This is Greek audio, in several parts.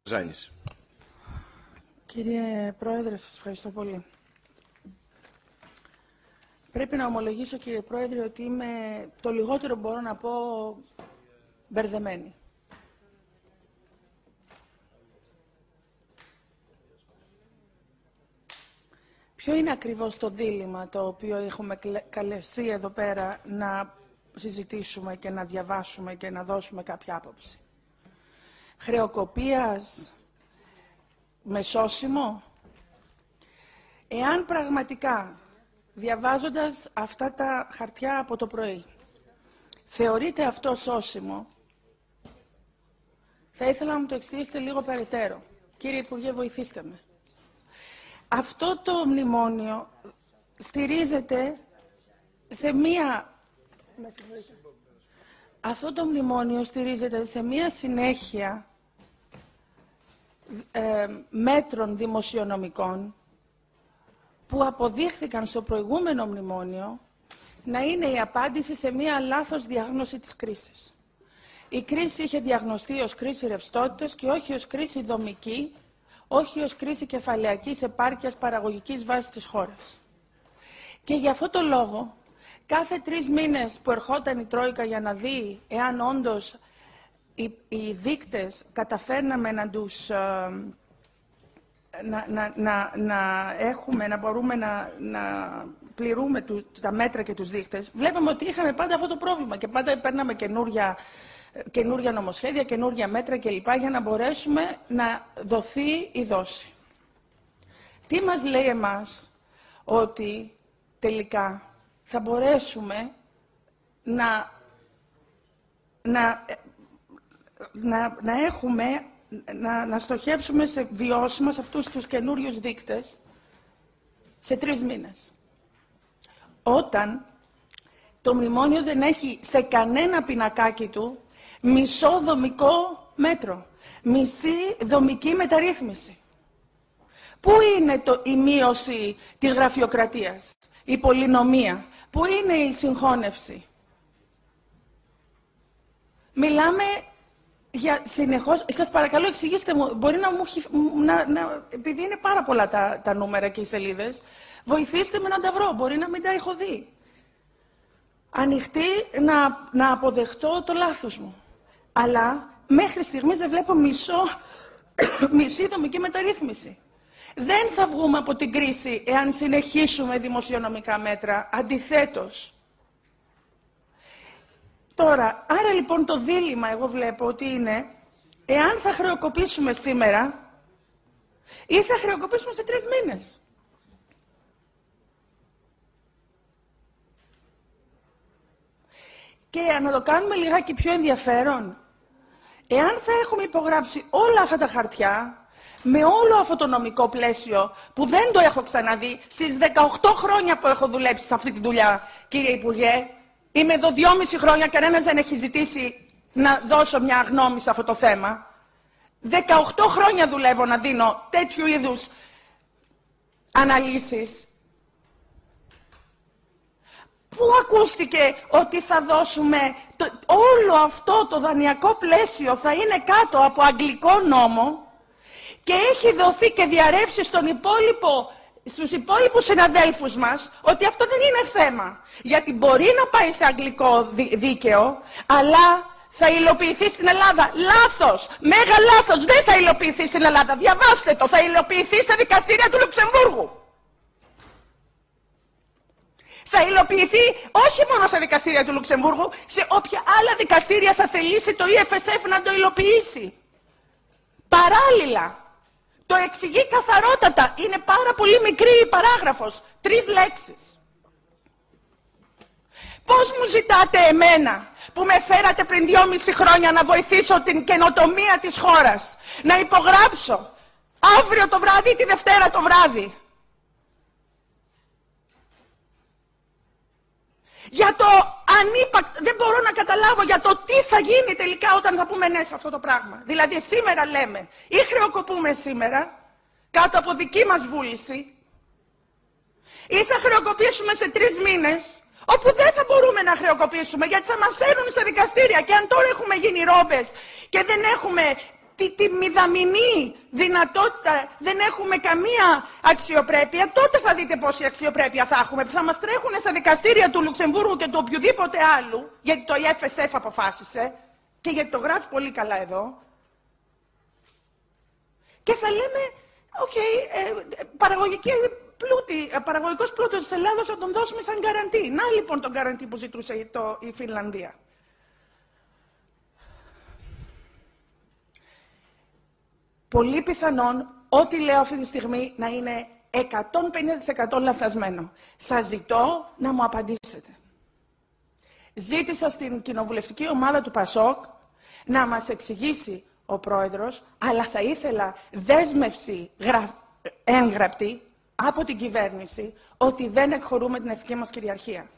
Ζάνης. Κύριε Πρόεδρε, σας ευχαριστώ πολύ. Πρέπει να ομολογήσω, κύριε Πρόεδρε, ότι είμαι το λιγότερο μπορώ να πω μπερδεμένη. Ποιο είναι ακριβώς το δίλημμα το οποίο έχουμε καλεστεί εδώ πέρα να συζητήσουμε και να διαβάσουμε και να δώσουμε κάποια άποψη? Χρεοκοπίας με σώσιμο? Εάν πραγματικά, διαβάζοντας αυτά τα χαρτιά από το πρωί, θεωρείτε αυτό σώσιμο, θα ήθελα να μου το εξηγήσετε λίγο περαιτέρω. Κύριε Υπουργέ, βοηθήστε με. Αυτό το μνημόνιο στηρίζεται σε μία... Αυτό το μνημόνιο στηρίζεται σε μία συνέχεια μέτρων δημοσιονομικών που αποδείχθηκαν στο προηγούμενο μνημόνιο να είναι η απάντηση σε μία λάθος διάγνωση της κρίσης. Η κρίση είχε διαγνωστεί ως κρίση ρευστότητας και όχι ως κρίση δομική, όχι ως κρίση κεφαλαιακής επάρκειας παραγωγικής βάσης της χώρας. Και για αυτό το λόγο, κάθε 3 μήνες που ερχόταν η Τρόικα για να δει εάν όντως οι δείκτες καταφέρναμε να τους... να μπορούμε να πληρούμε τα μέτρα και τους δείκτες, βλέπαμε ότι είχαμε πάντα αυτό το πρόβλημα και πάντα παίρναμε καινούρια νομοσχέδια, καινούρια μέτρα κλπ. Για να μπορέσουμε να δοθεί η δόση. Τι μας λέει εμάς? Ότι τελικά θα μπορέσουμε να στοχεύσουμε σε βιώσιμα σε αυτούς τους καινούριους δείκτες σε 3 μήνες. Όταν το μνημόνιο δεν έχει σε κανένα πινακάκι του μισό δομικό μέτρο, μισή δομική μεταρρύθμιση. Πού είναι η μείωση της γραφειοκρατίας, η πολυνομία, πού είναι η συγχώνευση? Μιλάμε για συνεχώς... Σας παρακαλώ, εξηγήστε μου, μπορεί να μου... επειδή είναι πάρα πολλά τα νούμερα και οι σελίδες, βοηθήστε με να τα βρω, μπορεί να μην τα έχω δει. Ανοιχτή να αποδεχτώ το λάθος μου. Αλλά μέχρι στιγμής δεν βλέπω μισή δομική μεταρρύθμιση. Δεν θα βγούμε από την κρίση εάν συνεχίσουμε δημοσιονομικά μέτρα. Αντιθέτως. Τώρα, άρα λοιπόν το δίλημμα εγώ βλέπω ότι είναι εάν θα χρεοκοπήσουμε σήμερα ή θα χρεοκοπήσουμε σε 3 μήνες. Και να το κάνουμε λιγάκι πιο ενδιαφέρον, εάν θα έχουμε υπογράψει όλα αυτά τα χαρτιά, με όλο αυτό το νομικό πλαίσιο που δεν το έχω ξαναδεί στις 18 χρόνια που έχω δουλέψει σε αυτή τη δουλειά, κύριε Υπουργέ, είμαι εδώ 2,5 χρόνια, κανένας δεν έχει ζητήσει να δώσω μια γνώμη σε αυτό το θέμα. 18 χρόνια δουλεύω να δίνω τέτοιου είδους αναλύσεις. Πού ακούστηκε ότι θα δώσουμε όλο αυτό το δανειακό πλαίσιο θα είναι κάτω από αγγλικό νόμο και έχει δοθεί και διαρρεύσει στους υπόλοιπους συναδέλφους μας ότι αυτό δεν είναι θέμα. Γιατί μπορεί να πάει σε αγγλικό δίκαιο, αλλά θα υλοποιηθεί στην Ελλάδα. Λάθος! Μέγα λάθος! Δεν θα υλοποιηθεί στην Ελλάδα. Διαβάστε το! Θα υλοποιηθεί στα δικαστήρια του Λουξεμβούργου. Θα υλοποιηθεί όχι μόνο στα δικαστήρια του Λουξεμβούργου, σε όποια άλλα δικαστήρια θα θελήσει το EFSF να το υλοποιήσει. Παράλληλα. Το εξηγεί καθαρότατα. Είναι πάρα πολύ μικρή η παράγραφος. 3 λέξεις. Πώς μου ζητάτε εμένα, που με φέρατε πριν 2,5 χρόνια να βοηθήσω την καινοτομία της χώρας, να υπογράψω αύριο το βράδυ ή τη Δευτέρα το βράδυ? Για το ανύπαρκτο, δεν μπορώ να καταλάβω για το τι θα γίνει τελικά όταν θα πούμε ναι σε αυτό το πράγμα. Δηλαδή σήμερα λέμε ή χρεοκοπούμε σήμερα κάτω από δική μας βούληση ή θα χρεοκοπήσουμε σε 3 μήνες όπου δεν θα μπορούμε να χρεοκοπήσουμε γιατί θα μας έρουν στα δικαστήρια και αν τώρα έχουμε γίνει ρόμπες και δεν έχουμε τη μηδαμινή δυνατότητα, δεν έχουμε καμία αξιοπρέπεια, τότε θα δείτε πόση αξιοπρέπεια θα έχουμε, που θα μας τρέχουν στα δικαστήρια του Λουξεμβούργου και του οποιοδήποτε άλλου, γιατί το FSF αποφάσισε και γιατί το γράφει πολύ καλά εδώ, και θα λέμε, παραγωγικός πλούτος της Ελλάδος θα τον δώσουμε σαν γκαραντί. Να λοιπόν τον γκαραντί που ζητούσε η Φινλανδία. Πολύ πιθανόν ό,τι λέω αυτή τη στιγμή να είναι 150% λαθασμένο. Σας ζητώ να μου απαντήσετε. Ζήτησα στην κοινοβουλευτική ομάδα του ΠΑΣΟΚ να μας εξηγήσει ο πρόεδρος, αλλά θα ήθελα δέσμευση έγγραπτη από την κυβέρνηση ότι δεν εκχωρούμε την εθνική μας κυριαρχία.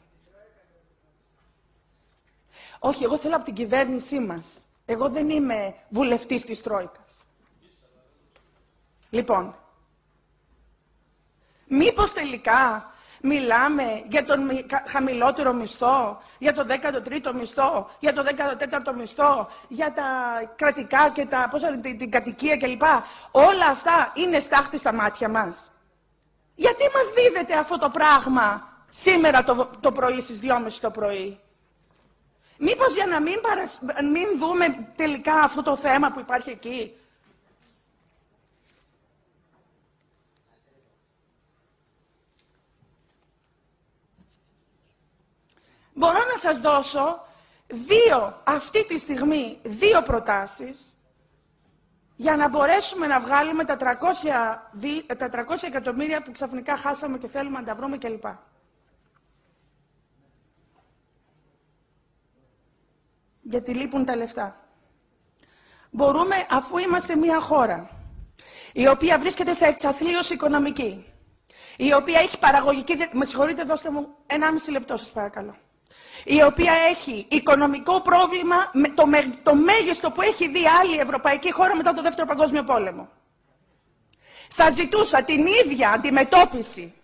Όχι, εγώ θέλω από την κυβέρνησή μας. Εγώ δεν είμαι βουλευτής της Τρόικας. Λοιπόν, μήπως τελικά μιλάμε για τον χαμηλότερο μισθό, για το 13ο μισθό, για το 14ο μισθό, για τα κρατικά και την κατοικία κλπ. Όλα αυτά είναι στάχτη στα μάτια μας. Γιατί μας δίδεται αυτό το πράγμα σήμερα το πρωί στις 2:30 το πρωί? Μήπως για να μην δούμε τελικά αυτό το θέμα που υπάρχει εκεί? Μπορώ να σας δώσω αυτή τη στιγμή δύο προτάσεις για να μπορέσουμε να βγάλουμε τα 300 εκατομμύρια που ξαφνικά χάσαμε και θέλουμε να τα βρούμε κλπ. Γιατί λείπουν τα λεφτά. Μπορούμε, αφού είμαστε μια χώρα η οποία βρίσκεται σε εξαθλίωση οικονομική, η οποία έχει παραγωγική... Με συγχωρείτε, δώστε μου 1,5 λεπτό σας παρακαλώ. Η οποία έχει οικονομικό πρόβλημα, το μέγιστο που έχει δει άλλη ευρωπαϊκή χώρα μετά το Δεύτερο Παγκόσμιο Πόλεμο. Θα ζητούσα την ίδια αντιμετώπιση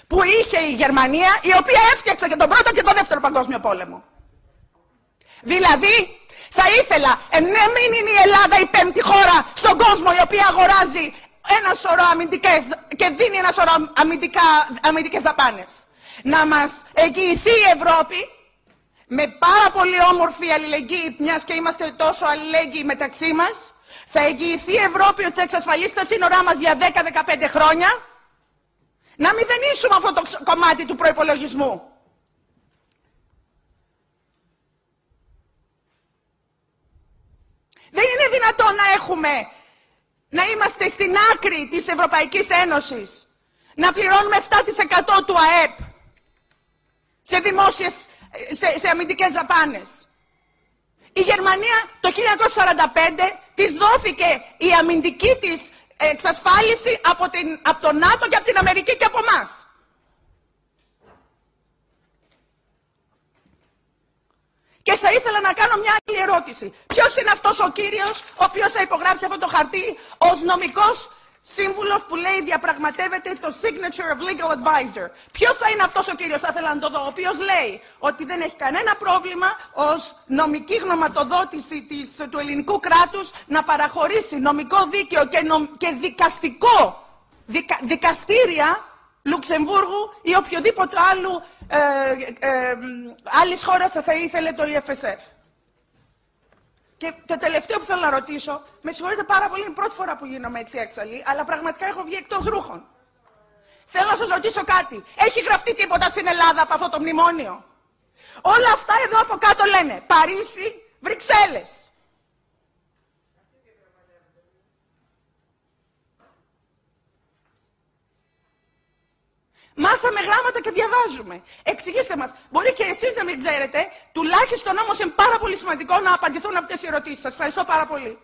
που είχε η Γερμανία, η οποία έφτιαξε και τον Πρώτο και τον Δεύτερο Παγκόσμιο Πόλεμο. Δηλαδή, θα ήθελα να μην είναι η Ελλάδα η 5η χώρα στον κόσμο η οποία αγοράζει ένα σωρό αμυντικές και δίνει ένα σωρό αμυντικές δαπάνες. Να μας εγγυηθεί η Ευρώπη με πάρα πολύ όμορφη αλληλεγγύη, μιας και είμαστε τόσο αλληλέγγυοι μεταξύ μας, θα εγγυηθεί η Ευρώπη ότι θα εξασφαλίσει τα σύνορά μας για 10-15 χρόνια, να μηδενίσουμε αυτό το κομμάτι του προϋπολογισμού. Δεν είναι δυνατόν να είμαστε στην άκρη της Ευρωπαϊκής Ένωσης, να πληρώνουμε 7% του ΑΕΠ σε αμυντικές δαπάνες. Η Γερμανία το 1945 της δόθηκε η αμυντική της εξασφάλιση από το ΝΑΤΟ και από την Αμερική και από εμάς. Και θα ήθελα να κάνω μια άλλη ερώτηση. Ποιος είναι αυτός ο κύριος ο οποίος θα υπογράψει αυτό το χαρτί ως νομικός σύμβουλος που λέει διαπραγματεύεται το signature of legal advisor? Ποιος θα είναι αυτός ο κύριος, θα ήθελα να το δω, ο οποίος λέει ότι δεν έχει κανένα πρόβλημα ως νομική γνωματοδότηση του ελληνικού κράτους να παραχωρήσει νομικό δίκαιο και δικαστικό, δικαστήρια Λουξεμβούργου ή οποιοδήποτε άλλης χώρας θα ήθελε το EFSF. Και το τελευταίο που θέλω να ρωτήσω, με συγχωρείτε πάρα πολύ, είναι η πρώτη φορά που γίνομαι έτσι έξαλλη, αλλά πραγματικά έχω βγει εκτός ρούχων. Θέλω να σας ρωτήσω κάτι. Έχει γραφτεί τίποτα στην Ελλάδα από αυτό το μνημόνιο? Όλα αυτά εδώ από κάτω λένε Παρίσι, Βρυξέλλες. Μάθαμε γράμματα και διαβάζουμε. Εξηγήστε μας. Μπορεί και εσείς να μην ξέρετε, τουλάχιστον όμως είναι πάρα πολύ σημαντικό να απαντηθούν αυτές οι ερωτήσεις. Σας ευχαριστώ πάρα πολύ.